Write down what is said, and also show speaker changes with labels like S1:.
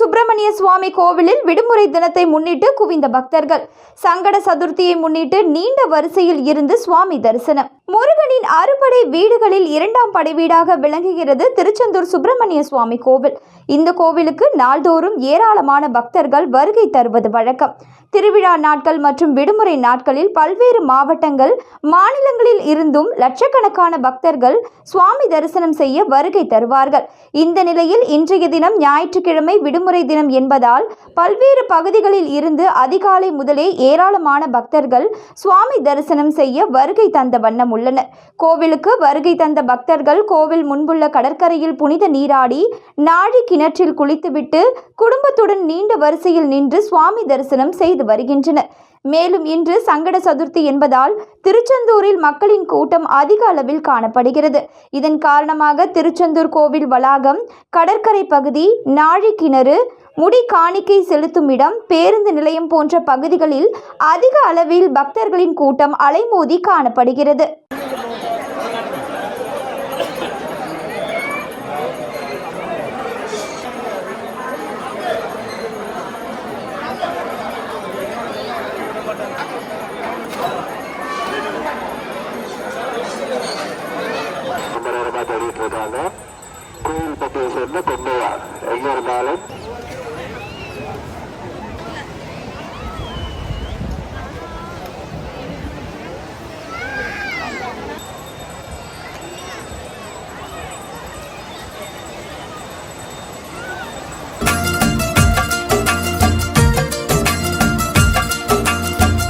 S1: சுப்பிரமணிய சுவாமி கோவிலில் விடுமுறை தினத்தை முன்னிட்டு குவிந்த பக்தர்கள். சங்கட சதுர்த்தியை முன்னிட்டு நீண்ட வரிசையில் இருந்து சுவாமி தரிசனம். முருகனின் அறுபடை வீடுகளில் இரண்டாம் படை வீடாக விளங்குகிறது திருச்செந்தூர் சுப்பிரமணிய சுவாமி கோவில். இந்த கோவிலுக்கு நாள்தோறும் ஏராளமான பக்தர்கள் வருகை தருவது வழக்கம். திருவிழா நாட்கள் மற்றும் விடுமுறை நாட்களில் பல்வேறு மாவட்டங்கள், மாநிலங்களில் இருந்தும் லட்சக்கணக்கான பக்தர்கள் சுவாமி தரிசனம் செய்ய வருகை தருவார்கள். இந்த நிலையில் இன்றைய தினம் ஞாயிற்றுக்கிழமை விடுமுறை தினம் என்பதால் பல்வேறு பகுதிகளில் இருந்து அதிகாலை முதலே ஏராளமான பக்தர்கள் சுவாமி தரிசனம் செய்ய வருகை தந்த வண்ணம் உள்ளனர். கோவிலுக்கு வருகை தந்த பக்தர்கள் கோவில் முன்புள்ள கடற்கரையில் புனித நீராடி நாழி கிணற்றில் குளித்துவிட்டு குடும்பத்துடன் நீண்ட வரிசையில் நின்று சுவாமி தரிசனம் செய்து வருகின்றனர். மேலும் இன்று சங்கட சதுர்த்தி என்பதால் திருச்செந்தூரில் மக்களின் கூட்டம் அதிக அளவில் காணப்படுகிறது. இதன் காரணமாக திருச்செந்தூர் கோவில் வளாகம், கடற்கரை பகுதி, நாழி கிணறு, முடி காணிக்கை செலுத்தும் இடம், பேருந்து நிலையம் போன்ற பகுதிகளில் அதிக அளவில் பக்தர்களின் கூட்டம் அலைமோதி காணப்படுகிறது.
S2: கோயில் பட்டியை சேர்ந்த பொம்மையா எங்க இருந்தாலும்